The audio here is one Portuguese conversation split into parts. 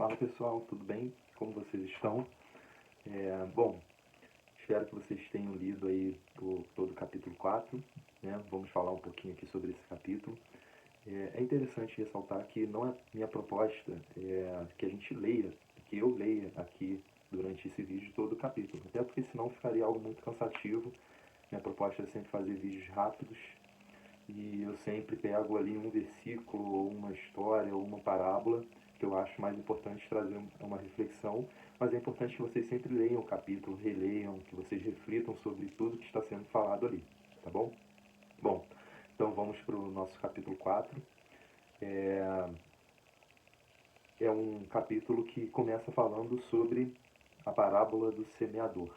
Fala pessoal, tudo bem? Como vocês estão? Bom, espero que vocês tenham lido aí todo o capítulo 4, né? Vamos falar um pouquinho aqui sobre esse capítulo. É interessante ressaltar que não é minha proposta que a gente leia, que eu leia aqui durante esse vídeo todo o capítulo, até porque senão ficaria algo muito cansativo. Minha proposta é sempre fazer vídeos rápidos e eu sempre pego ali um versículo, ou uma história, ou uma parábola, que eu acho mais importante trazer uma reflexão, mas é importante que vocês sempre leiam o capítulo, releiam, que vocês reflitam sobre tudo que está sendo falado ali, tá bom? Bom, então vamos para o nosso capítulo 4. É um capítulo que começa falando sobre a parábola do semeador.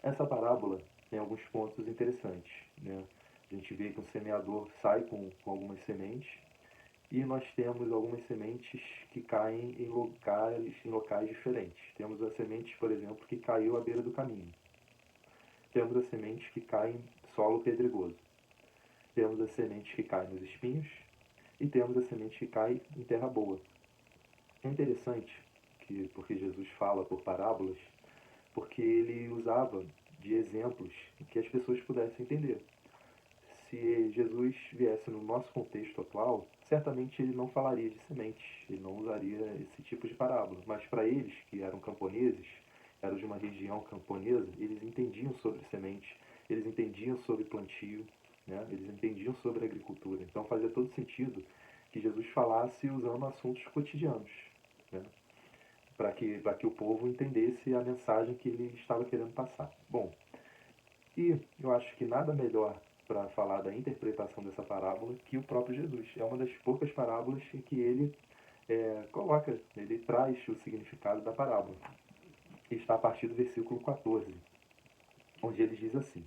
Essa parábola tem alguns pontos interessantes, né? A gente vê que o semeador sai com algumas sementes e nós temos algumas sementes que caem em locais diferentes. Temos a semente, por exemplo, que caiu à beira do caminho. Temos a semente que cai em solo pedregoso. Temos a semente que cai nos espinhos e temos a semente que cai em terra boa. É interessante porque Jesus fala por parábolas, porque ele usava de exemplos que as pessoas pudessem entender. Se Jesus viesse no nosso contexto atual, certamente ele não falaria de sementes, ele não usaria esse tipo de parábola. Mas para eles, que eram camponeses, eram de uma região camponesa, eles entendiam sobre semente, eles entendiam sobre plantio, né? Eles entendiam sobre agricultura. Então fazia todo sentido que Jesus falasse usando assuntos cotidianos, né? Para que o povo entendesse a mensagem que ele estava querendo passar. Bom, e eu acho que nada melhor para falar da interpretação dessa parábola que o próprio Jesus. É uma das poucas parábolas em que ele ele traz o significado da parábola. Está a partir do versículo 14, onde ele diz assim: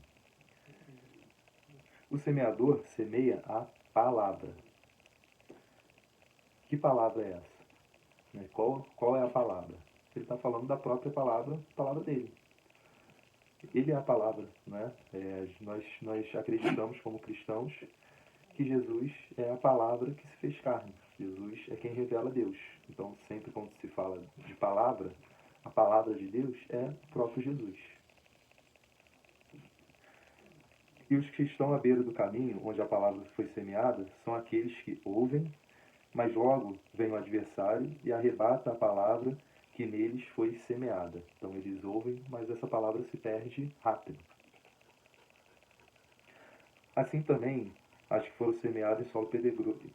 O semeador semeia a palavra. Que palavra é essa? Qual é a palavra? Ele está falando da própria palavra dele. Ele é a palavra, né? Nós acreditamos como cristãos que Jesus é a palavra que se fez carne. Jesus é quem revela Deus. Então, sempre quando se fala de palavra, a palavra de Deus é o próprio Jesus. E os que estão à beira do caminho, onde a palavra foi semeada, são aqueles que ouvem, mas logo vem o adversário e arrebata a palavra que neles foi semeada. Então eles ouvem, mas essa palavra se perde rápido. Assim também, as que foram semeadas em solo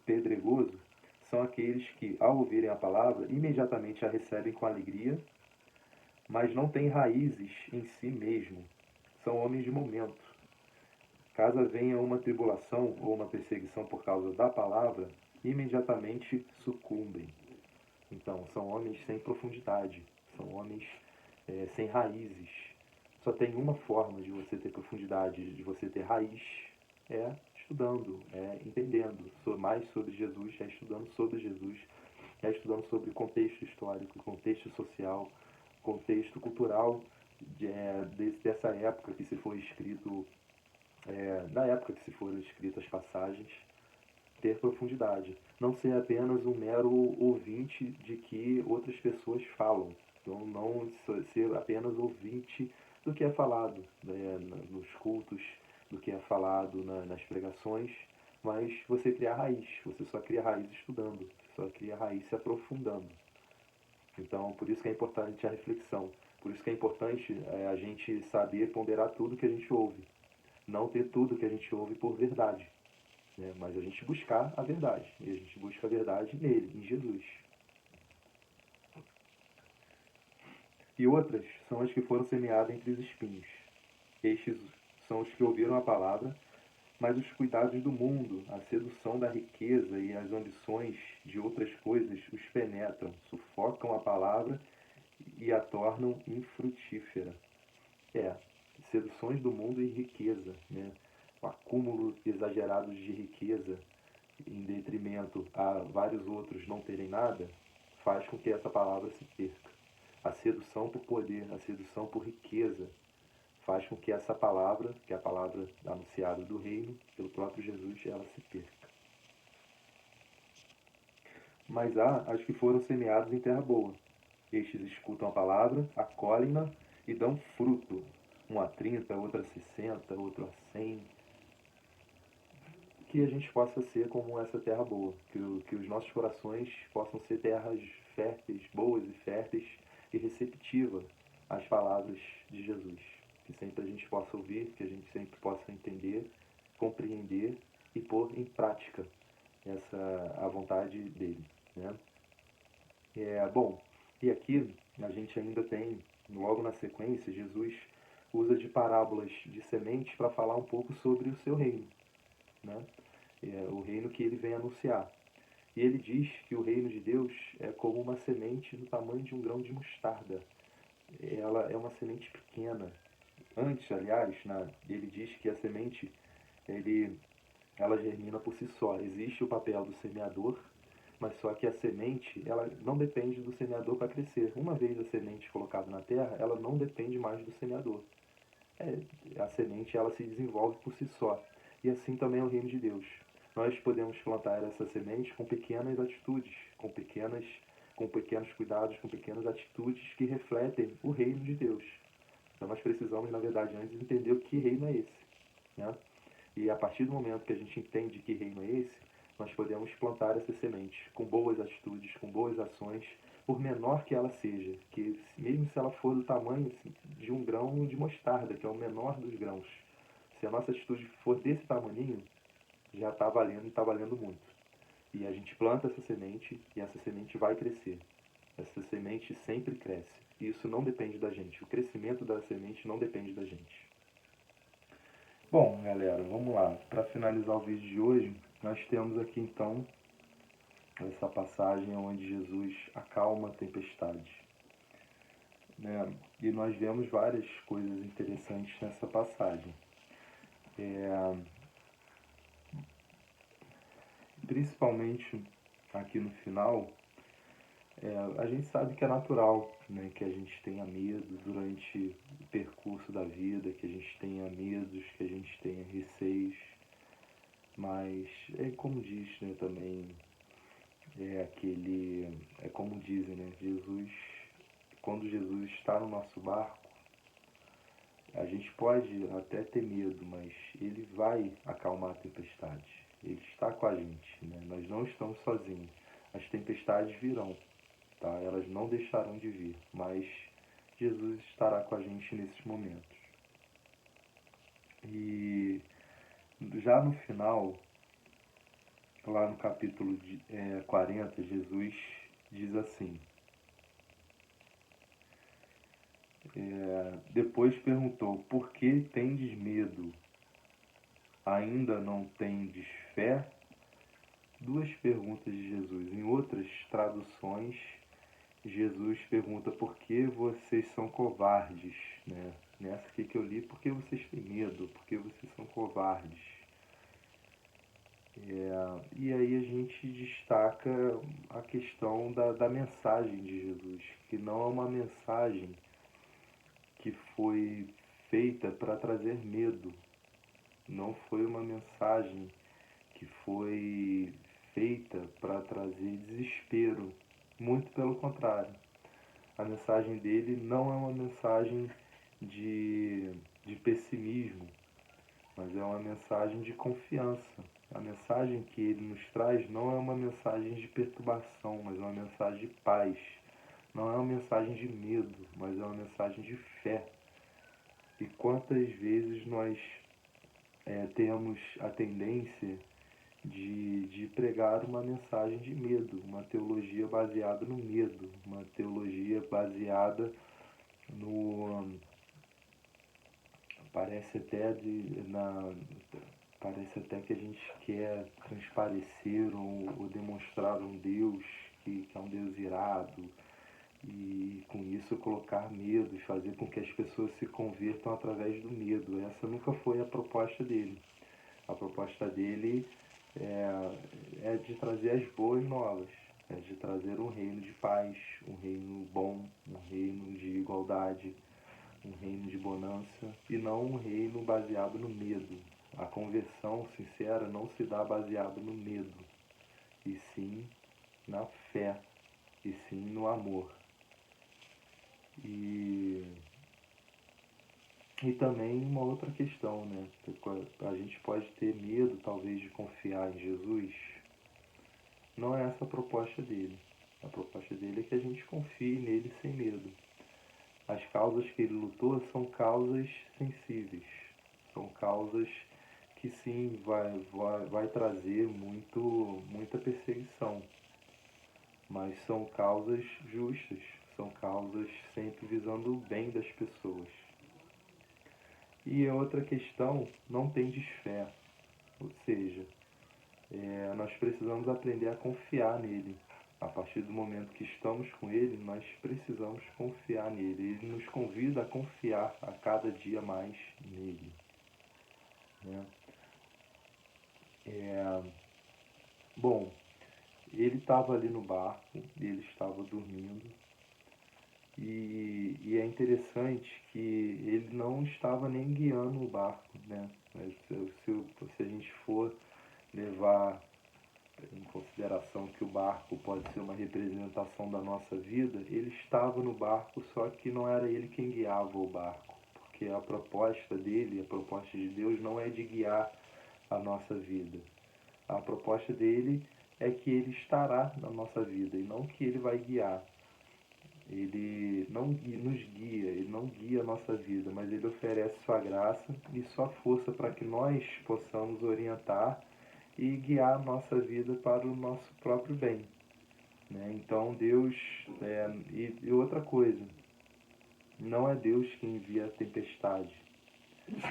pedregoso são aqueles que, ao ouvirem a palavra, imediatamente a recebem com alegria, mas não têm raízes em si mesmo. São homens de momento. Caso venha uma tribulação ou uma perseguição por causa da palavra, imediatamente sucumbem. Então, são homens sem profundidade, são homens sem raízes. Só tem uma forma de você ter profundidade, de você ter raiz, é estudando, é entendendo mais sobre Jesus, é estudando sobre Jesus, é estudando sobre contexto histórico, contexto social, contexto cultural dessa época que se foi escrito, na época que se foram escritas as passagens, ter profundidade. Não ser apenas um mero ouvinte de que outras pessoas falam. Então, não ser apenas ouvinte do que é falado, né, nos cultos, do que é falado nas pregações, mas você criar raiz. Você só cria raiz estudando, você só cria raiz se aprofundando. Então, por isso que é importante a reflexão. Por isso que é importante a gente saber ponderar tudo que a gente ouve. Não ter tudo que a gente ouve por verdade, né? Mas a gente buscar a verdade. E a gente busca a verdade nele, em Jesus. E outras são as que foram semeadas entre os espinhos. Estes são os que ouviram a palavra, mas os cuidados do mundo, a sedução da riqueza e as ambições de outras coisas os penetram, sufocam a palavra e a tornam infrutífera. Seduções do mundo e riqueza, né? O acúmulo exagerado de riqueza em detrimento a vários outros não terem nada, faz com que essa palavra se perca. A sedução por poder, a sedução por riqueza, faz com que essa palavra, que é a palavra anunciada do reino, pelo próprio Jesus, ela se perca. Mas há as que foram semeadas em terra boa. Estes escutam a palavra, acolhem-na e dão fruto. Um a 30, outro a 60, outro a 100. Que a gente possa ser como essa terra boa. Que os nossos corações possam ser terras férteis, boas e férteis e receptivas às palavras de Jesus. Que sempre a gente possa ouvir, que a gente sempre possa entender, compreender e pôr em prática a vontade dele, né? Bom, e aqui a gente ainda tem, logo na sequência, Jesus usa de parábolas de sementes para falar um pouco sobre o seu reino, né? O reino que ele vem anunciar. E ele diz que o reino de Deus é como uma semente do tamanho de um grão de mostarda. Ela é uma semente pequena. Antes, aliás, ele diz que a semente ele, ela germina por si só. Existe o papel do semeador, mas só que a semente ela não depende do semeador para crescer. Uma vez a semente colocada na terra, ela não depende mais do semeador. A semente ela se desenvolve por si só. E assim também é o reino de Deus. Nós podemos plantar essa semente com pequenas atitudes, com pequenos cuidados, com pequenas atitudes que refletem o reino de Deus. Então nós precisamos, na verdade, antes entender o que reino é esse, né? E a partir do momento que a gente entende que reino é esse, nós podemos plantar essa semente com boas atitudes, com boas ações, por menor que ela seja, que mesmo se ela for do tamanho assim, de um grão de mostarda, que é o menor dos grãos, se a nossa atitude for desse tamanhinho, já está valendo e está valendo muito. E a gente planta essa semente e essa semente vai crescer. Essa semente sempre cresce. E isso não depende da gente. O crescimento da semente não depende da gente. Bom, galera, vamos lá. Para finalizar o vídeo de hoje, nós temos aqui então essa passagem onde Jesus acalma a tempestade, né? E nós vemos várias coisas interessantes nessa passagem. Principalmente aqui no final, a gente sabe que é natural, né, que a gente tenha medo durante o percurso da vida, que a gente tenha medos, que a gente tenha receios, mas é como diz, né, também é como dizem, né, quando Jesus está no nosso barco, a gente pode até ter medo, mas ele vai acalmar a tempestade. Ele está com a gente, né? Nós não estamos sozinhos. As tempestades virão, tá? Elas não deixarão de vir, mas Jesus estará com a gente nesses momentos. E já no final, lá no capítulo 40, Jesus diz assim: depois perguntou, por que tendes medo? Ainda não tendes fé? Duas perguntas de Jesus. Em outras traduções, Jesus pergunta por que vocês são covardes, né? Nessa aqui que eu li, por que vocês têm medo? Por que vocês são covardes? E aí a gente destaca a questão da mensagem de Jesus, que não é uma mensagem que foi feita para trazer medo, não foi uma mensagem que foi feita para trazer desespero, muito pelo contrário. A mensagem dele não é uma mensagem de pessimismo, mas é uma mensagem de confiança. A mensagem que ele nos traz não é uma mensagem de perturbação, mas é uma mensagem de paz. Não é uma mensagem de medo, mas é uma mensagem de fé. E quantas vezes nós temos a tendência de pregar uma mensagem de medo, uma teologia baseada no medo, uma teologia baseada no. Parece até, parece até que a gente quer transparecer ou demonstrar um Deus que é um Deus irado, e com isso colocar medo e fazer com que as pessoas se convertam através do medo. Essa nunca foi a proposta dele. A proposta dele é de trazer as boas novas, é de trazer um reino de paz, um reino bom, um reino de igualdade, um reino de bonança e não um reino baseado no medo. A conversão sincera não se dá baseado no medo, e sim na fé, e sim no amor. E também uma outra questão, né? A gente pode ter medo, talvez, de confiar em Jesus. Não é essa a proposta dele. A proposta dele é que a gente confie nele sem medo. As causas que ele lutou são causas sensíveis. São causas que sim, vai trazer muita perseguição. Mas são causas justas. São causas sempre visando o bem das pessoas. E a outra questão, não tem desfé. Ou seja, nós precisamos aprender a confiar nele. A partir do momento que estamos com ele, nós precisamos confiar nele. Ele nos convida a confiar a cada dia mais nele. Né? Bom, ele estava ali no barco, ele estava dormindo. E é interessante que ele não estava nem guiando o barco, né? Se a gente for levar em consideração que o barco pode ser uma representação da nossa vida, ele estava no barco, só que não era ele quem guiava o barco, porque a proposta dele, a proposta de Deus não é de guiar a nossa vida. A proposta dele é que ele estará na nossa vida e não que ele vai guiar. Ele não nos guia, ele não guia a nossa vida, mas ele oferece sua graça e sua força para que nós possamos orientar e guiar a nossa vida para o nosso próprio bem. Né? Então Deus, e outra coisa, não é Deus que envia a tempestade,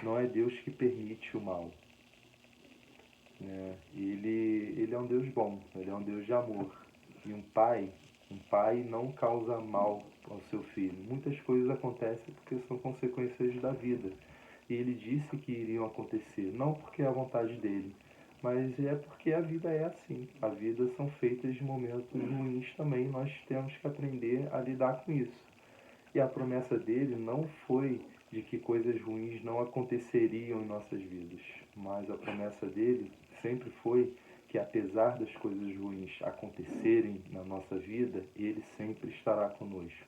não é Deus que permite o mal. Né? Ele é um Deus bom, ele é um Deus de amor. E um pai não causa mal ao seu filho. Muitas coisas acontecem porque são consequências da vida. E ele disse que iriam acontecer, não porque é a vontade dele, mas é porque a vida é assim. A vida são feitas de momentos ruins também, nós temos que aprender a lidar com isso. E a promessa dele não foi de que coisas ruins não aconteceriam em nossas vidas, mas a promessa dele sempre foi que apesar das coisas ruins acontecerem na nossa vida, ele sempre estará conosco.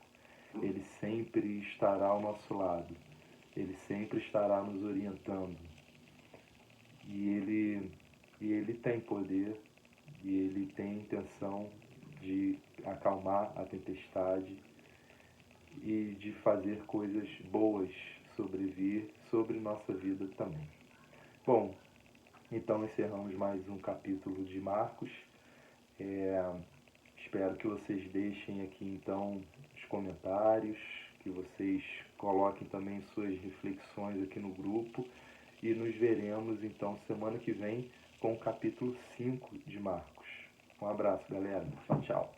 Ele sempre estará ao nosso lado. Ele sempre estará nos orientando. E ele tem poder e ele tem intenção de acalmar a tempestade e de fazer coisas boas sobrevir sobre nossa vida também. Bom, então encerramos mais um capítulo de Marcos. Espero que vocês deixem aqui então os comentários, que vocês coloquem também suas reflexões aqui no grupo e nos veremos então semana que vem com o capítulo 5 de Marcos. Um abraço, galera. Tchau, tchau.